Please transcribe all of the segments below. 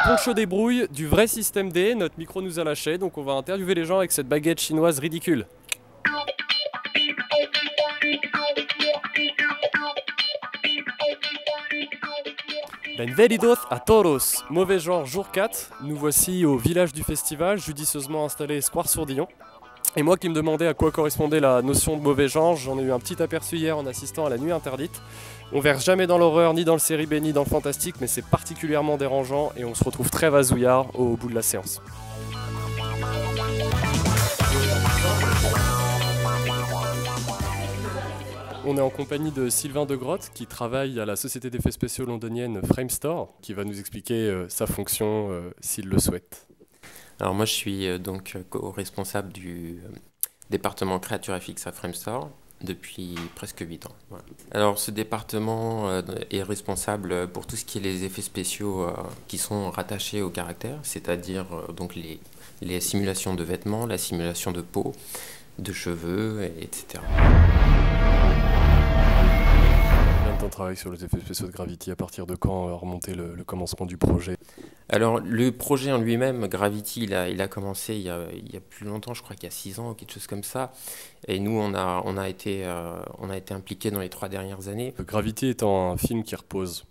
Poncho débrouille du vrai système D, notre micro nous a lâché, donc on va interviewer les gens avec cette baguette chinoise ridicule. Benvenidos a todos, mauvais genre jour 4, nous voici au village du festival, judicieusement installé Square Sourdillon. Et moi qui me demandais à quoi correspondait la notion de mauvais genre, j'en ai eu un petit aperçu hier en assistant à la nuit interdite. On verse jamais dans l'horreur, ni dans le série B, ni dans le fantastique, mais c'est particulièrement dérangeant et on se retrouve très vasouillard au bout de la séance. On est en compagnie de Sylvain Degrotte qui travaille à la société d'effets spéciaux londonienne Framestore, qui va nous expliquer sa fonction s'il le souhaite. Alors moi je suis donc co-responsable du département créature FX à Framestore depuis presque 8 ans. Voilà. Alors ce département est responsable pour tout ce qui est les effets spéciaux qui sont rattachés au caractère, c'est-à-dire donc les simulations de vêtements, la simulation de peau, de cheveux, etc. On travaille sur les effets spéciaux de Gravity. À partir de quand a remonté le commencement du projet? Alors le projet en lui-même, Gravity, il a commencé il y a plus longtemps, je crois qu'il y a 6 ans ou quelque chose comme ça. Et nous, on a été impliqués dans les 3 dernières années. Gravity étant un film qui repose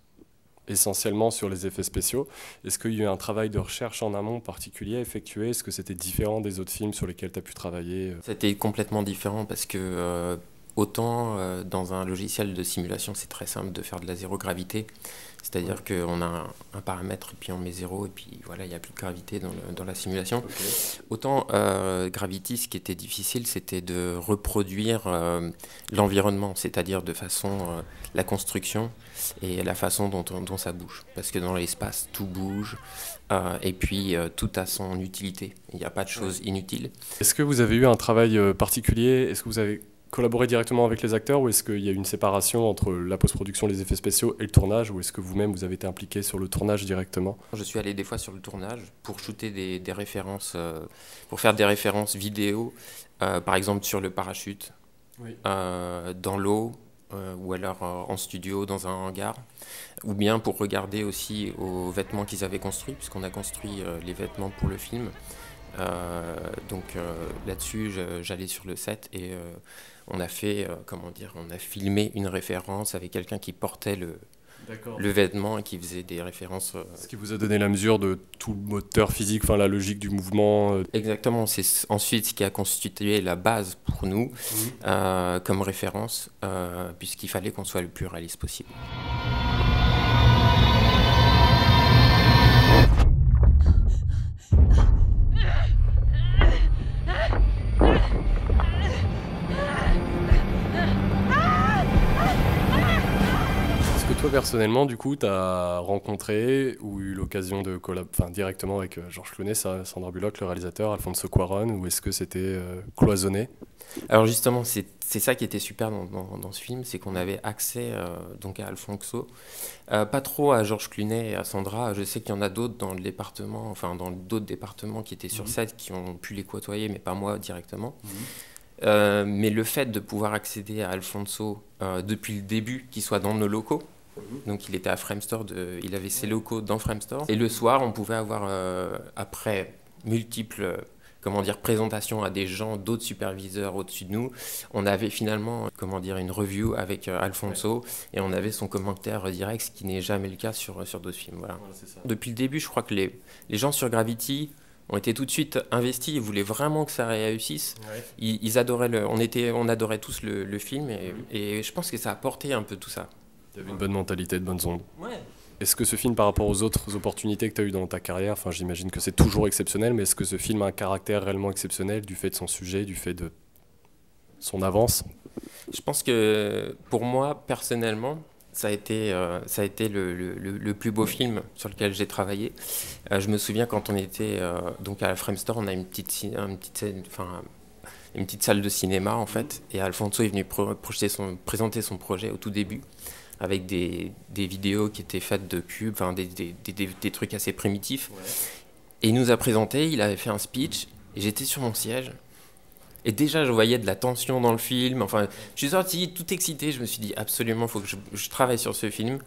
essentiellement sur les effets spéciaux, est-ce qu'il y a eu un travail de recherche en amont particulier effectué? Est-ce que c'était différent des autres films sur lesquels tu as pu travailler? C'était complètement différent parce que autant dans un logiciel de simulation, c'est très simple de faire de la zéro gravité. C'est-à-dire qu'on a un paramètre et puis on met 0 et puis voilà, il n'y a plus de gravité dans la simulation. Okay. Autant Gravity, ce qui était difficile, c'était de reproduire l'environnement, c'est-à-dire de façon la construction et la façon dont ça bouge. Parce que dans l'espace, tout bouge et puis tout a son utilité. Il n'y a pas de choses inutiles. Est-ce que vous avez eu un travail particulier? Est-ce que vous avez collaborer directement avec les acteurs ou est-ce qu'il y a une séparation entre la post-production, les effets spéciaux et le tournage, ou est-ce que vous-même vous avez été impliqué sur le tournage directement? Je suis allé des fois sur le tournage pour shooter des références, pour faire des références vidéo, par exemple sur le parachute, oui. Dans l'eau, ou alors en studio dans un hangar, ou bien pour regarder aussi aux vêtements qu'ils avaient construits, puisqu'on a construit les vêtements pour le film. Donc là-dessus, j'allais sur le set et on a fait, on a filmé une référence avec quelqu'un qui portait le vêtement et qui faisait des références. Ce qui vous a donné la mesure de tout le moteur physique, enfin la logique du mouvement. Exactement, c'est ensuite ce qui a constitué la base pour nous comme référence, puisqu'il fallait qu'on soit le plus réaliste possible. Toi personnellement, du coup, tu as rencontré ou eu l'occasion de collaborer directement avec Georges Clooney, Sandra Bullock, le réalisateur, Alfonso Cuarón, ou est-ce que c'était cloisonné? Alors justement, c'est ça qui était super dans ce film, c'est qu'on avait accès donc à Alfonso, pas trop à Georges Clooney et à Sandra. Je sais qu'il y en a d'autres dans le département, enfin dans d'autres départements qui étaient sur set, qui ont pu les côtoyer, mais pas moi directement. Mais le fait de pouvoir accéder à Alfonso depuis le début, qu'il soit dans nos locaux. Donc il était à Framestore, il avait ses locaux dans Framestore. Et le soir, on pouvait avoir, après multiples présentations à des gens, d'autres superviseurs au-dessus de nous, on avait finalement une review avec Alfonso et on avait son commentaire direct, ce qui n'est jamais le cas sur d'autres films. Voilà. Depuis le début, je crois que les gens sur Gravity ont été tout de suite investis, ils voulaient vraiment que ça réussisse. Ouais. Ils adoraient on adorait tous le film et je pense que ça a porté un peu tout ça. Tu avais une bonne mentalité, de bonnes ondes. Ouais. Est-ce que ce film, par rapport aux autres opportunités que tu as eues dans ta carrière, enfin j'imagine que c'est toujours exceptionnel, mais est-ce que ce film a un caractère réellement exceptionnel du fait de son sujet, du fait de son avance? Je pense que pour moi, personnellement, ça a été le plus beau film sur lequel j'ai travaillé. Je me souviens quand on était donc à la Framestore, on a une petite salle de cinéma en fait, et Alfonso est venu présenter son projet au tout début, avec des vidéos qui étaient faites de cubes, des trucs assez primitifs. Ouais. Et il nous a présenté, il avait fait un speech, et j'étais sur mon siège. Et déjà, je voyais de la tension dans le film. Enfin, je suis sorti tout excité, je me suis dit absolument, il faut que je travaille sur ce film.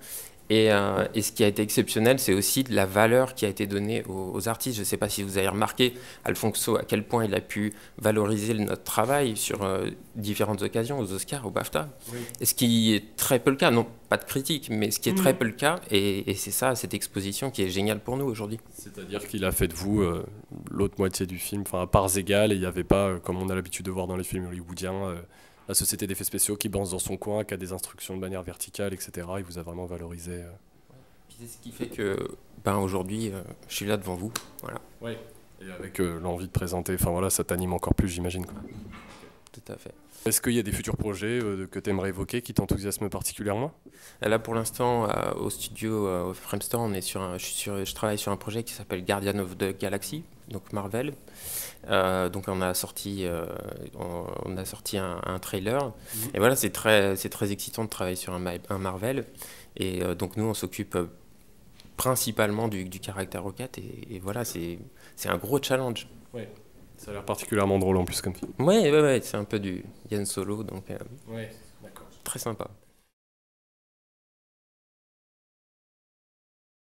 Et ce qui a été exceptionnel, c'est aussi de la valeur qui a été donnée aux artistes. Je ne sais pas si vous avez remarqué, Alfonso, à quel point il a pu valoriser notre travail sur différentes occasions, aux Oscars, au BAFTA. Oui. Et ce qui est très peu le cas, non pas de critique, mais ce qui est très peu le cas, et c'est ça, cette exposition qui est géniale pour nous aujourd'hui. C'est-à-dire qu'il a fait de vous l'autre moitié du film, enfin à parts égales, et il n'y avait pas, comme on a l'habitude de voir dans les films hollywoodiens, la société d'effets spéciaux qui balance dans son coin, qui a des instructions de manière verticale, etc. Il vous a vraiment valorisé. C'est ce qui fait que aujourd'hui, je suis là devant vous. Voilà. Oui. Et avec l'envie de présenter, enfin voilà, ça t'anime encore plus, j'imagine. Tout à fait. Est-ce qu'il y a des futurs projets que tu aimerais évoquer qui t'enthousiasment particulièrement ? Là, pour l'instant, au studio Framestore, je travaille sur un projet qui s'appelle Guardian of the Galaxy, donc Marvel. Donc on a sorti un trailer. Et voilà, c'est très excitant de travailler sur un Marvel. Et donc nous, on s'occupe principalement du caractère roquette. Et voilà, c'est un gros challenge. Ouais. Ça a l'air particulièrement drôle en plus comme film. Ouais, c'est un peu du Yann Solo, donc ouais, d'accord. Très sympa.